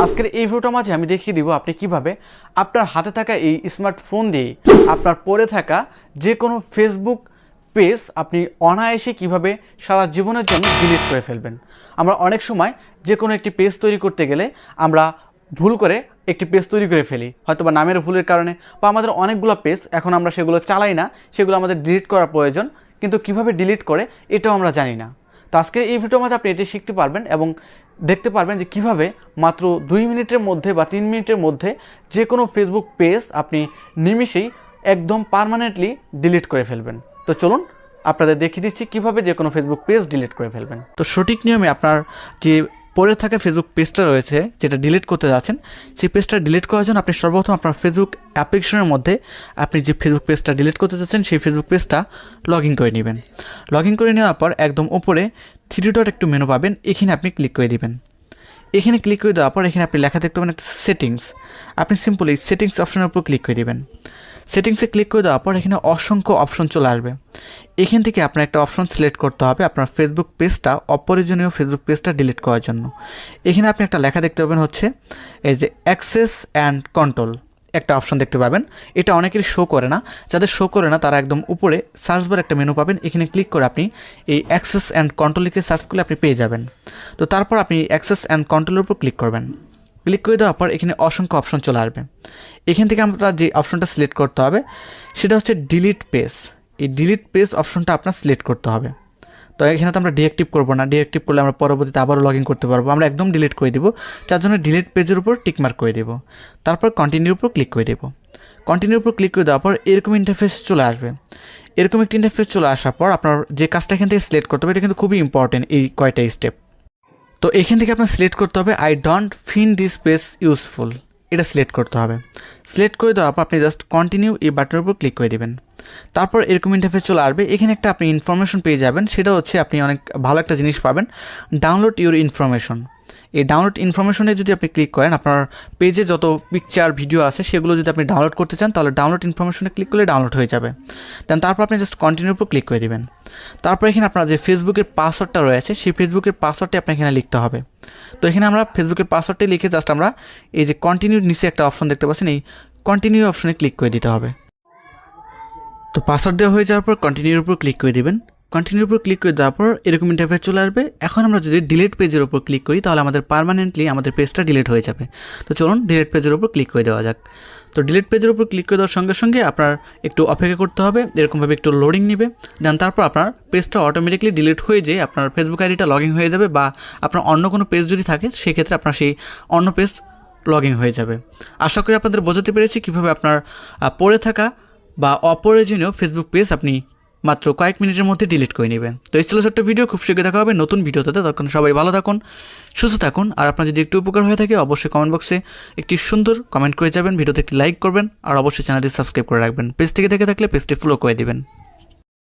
আজকের এই ভিডিওটার মাঝে আমি দেখিয়ে দিব আপনি কিভাবে আপনার হাতে থাকা এই স্মার্টফোন দিয়ে আপনার পড়ে থাকা যে কোনো ফেসবুক পেজ আপনি অনায়াসে কিভাবে সারা জীবনের জন্য ডিলিট করে ফেলবেন। আমরা অনেক সময় যে কোনো একটি পেজ তৈরি করতে গেলে আমরা ভুল করে একটি পেজ তৈরি করে ফেলি, হয়তো বা নামের ভুলের কারণে, বা আমাদের অনেকগুলো পেজ এখন আমরা সেগুলো চালাই না, সেগুলো আমাদের ডিলিট করা প্রয়োজন, কিন্তু কিভাবে ডিলিট করে এটাও আমরা জানি না। তো আজকে এই ভিডিওর মাঝে আপনি এটি শিখতে পারবেন এবং দেখতে পারবেন যে কিভাবে মাত্র 2 মিনিটের মধ্যে বা 3 মিনিটের মধ্যে যে কোনো ফেসবুক পেজ আপনি নিমিষেই একদম পার্মানেন্টলি ডিলিট করে ফেলবেন। তো চলুন আপনাদের দেখিয়ে দিচ্ছি কিভাবে যে কোনো ফেসবুক পেজ ডিলিট করে ফেলবেন। তো সঠিক নিয়মে আপনার যে পড়ে থাকা ফেসবুক পেজটা রয়েছে যেটা ডিলিট করতে যাচ্ছেন, সেই পেজটা ডিলিট করার জন্য আপনি সর্বপ্রথম আপনার ফেসবুক অ্যাপ্লিকেশনের মধ্যে আপনি যে ফেসবুক পেজটা ডিলিট করতে চাচ্ছেন সেই ফেসবুক পেজটা লগ ইন করে নেবেন। লগ ইন করে নেওয়ার পর একদম উপরে 3 ডট একটু মেনু পাবেন, এখানে আপনি ক্লিক করে দিবেন। এখানে ক্লিক করে দেওয়ার পর এখানে আপনি লেখা দেখতে পাবেন একটা সেটিংস, আপনি সিম্পল এই সেটিংস অপশনের উপর ক্লিক করে দেবেন। সেটিংসে ক্লিক করে দেওয়ার পর এখানে অসংখ্য অপশন চলে আসবে। এখান থেকে আপনার একটা অপশন সিলেক্ট করতে হবে আপনার ফেসবুক পেজটা, অপ্রয়োজনীয় ফেসবুক পেজটা ডিলিট করার জন্য। এখানে আপনি একটা লেখা দেখতে পাবেন হচ্ছে এই যে অ্যাক্সেস অ্যান্ড কন্ট্রোল, একটা অপশন দেখতে পাবেন। এটা অনেকেরই শো করে না, যাদের শো করে না তারা একদম উপরে সার্চ বার একটা মেনু পাবেন, এখানে ক্লিক করে আপনি এই অ্যাক্সেস অ্যান্ড কন্ট্রোল লিখে সার্চ করলে আপনি পেয়ে যাবেন। তো তারপর আপনি অ্যাক্সেস অ্যান্ড কন্ট্রোলের উপর ক্লিক করবেন। ক্লিক করে দেওয়ার পর এখানে অসংখ্য অপশন চলে আসবে। এখান থেকে আমরা যে অপশনটা সিলেক্ট করতে হবে সেটা হচ্ছে ডিলিট পেজ। এই ডিলিট পেজ অপশনটা আপনার সিলেক্ট করতে হবে। তো এখানে তো আমরা ডিঅ্যাক্টিভ করবো না, ডিঅ্যাক্টিভ করলে আমরা পরবর্তীতে আবারও লগ ইন করতে পারবো, আমরা একদম ডিলিট করে দেবো। যার জন্য ডিলিট পেজের উপর টিকমার্ক করে দেবো, তারপর কন্টিনিউর উপর ক্লিক করে দেবো। কন্টিনিউর উপর ক্লিক করে দেওয়ার পর এরকম ইন্টারফেস চলে আসবে। এরকম একটি ইন্টারফেস চলে আসার পর আপনার যে কাজটা এখান থেকে সিলেক্ট করতে হবে, এটা কিন্তু খুবই ইম্পর্টেন্ট এই কয়টা স্টেপ। তো এখান থেকে আপনার সিলেক্ট করতে হবে I don't ফিন্ড this page useful, এটা সিলেক্ট করতে হবে। সিলেক্ট করে দেওয়ার পর আপনি জাস্ট কন্টিনিউ এই বাটনের উপর ক্লিক করে দেবেন। তারপর এরকম ইন্টারফেস চলে আসবে। এখানে একটা আপনি ইনফরমেশন পেয়ে যাবেন, সেটা হচ্ছে আপনি অনেক ভালো একটা জিনিস পাবেন, ডাউনলোড ইউর ইনফরমেশন। এই ডাউনলোড ইনফরমেশনে যদি আপনি ক্লিক করেন, আপনার পেজে যত পিকচার ভিডিও আছে সেগুলো যদি আপনি ডাউনলোড করতে চান তাহলে ডাউনলোড ইনফরমেশনে ক্লিক করলে ডাউনলোড হয়ে যাবে। দেন তারপর আপনি জাস্ট কন্টিনিউর উপর ক্লিক করে দেবেন। তারপর এখানে আপনার যে ফেসবুকের পাসওয়ার্ডটা রয়েছে সেই ফেসবুকের পাসওয়ার্ডটি আপনি এখানে লিখতে হবে। তো এখানে আমরা ফেসবুকের পাসওয়ার্ডটি লিখে জাস্ট আমরা এই যে কন্টিনিউর নিচে একটা অপশন দেখতে পাচ্ছেন, এই কন্টিনিউ অপশনে ক্লিক করে দিতে হবে। তো পাসওয়ার্ড দেওয়া হয়ে যাওয়ার পর কন্টিনিউর উপর ক্লিক করে দেবেন। কন্টিনিউর উপর ক্লিক করে দেওয়ার পর এরকম ইন্টারফেস চলে আসবে। এখন আমরা যদি ডিলিট পেজের উপর ক্লিক করি তাহলে আমাদের পার্মানেন্টলি আমাদের পেজটা ডিলিট হয়ে যাবে। তো চলুন ডিলিট পেজের উপর ক্লিক করে দেওয়া যাক। তো ডিলিট পেজের উপর ক্লিক করে দেওয়ার সঙ্গে সঙ্গে আপনার একটু অপেক্ষা করতে হবে, এরকমভাবে একটু লোডিং নেবে। দেন তারপর আপনার পেজটা অটোমেটিকলি ডিলিট হয়ে যেয়ে আপনার ফেসবুক আইডিটা লগ ইন হয়ে যাবে, বা আপনার অন্য কোনো পেজ যদি থাকে সেক্ষেত্রে আপনার সেই অন্য পেজ লগ ইন হয়ে যাবে। আশা করি আপনাদের বোঝাতে পেরেছি কীভাবে আপনার পড়ে থাকা বা অপ্রয়োজনীয় ফেসবুক পেজ আপনি মাত্র কয়েক মিনিটের মধ্যে ডিলিট করে নেবেন। তো এই ছিল ছোট্ট ভিডিও, খুব শীঘ্রই দেখা হবে নতুন ভিডিওতে। তখন সবাই ভালো থাকুন, সুস্থ থাকুন, আর আপনার যদি একটু উপকার হয়ে থাকে অবশ্যই কমেন্ট বক্সে একটি সুন্দর কমেন্ট করে যাবেন, ভিডিওতে একটি লাইক করবেন, আর অবশ্যই চ্যানেলটি সাবস্ক্রাইব করে রাখবেন। পেজ থেকে দেখে থাকলে পেজটি ফলো করে দিবেন।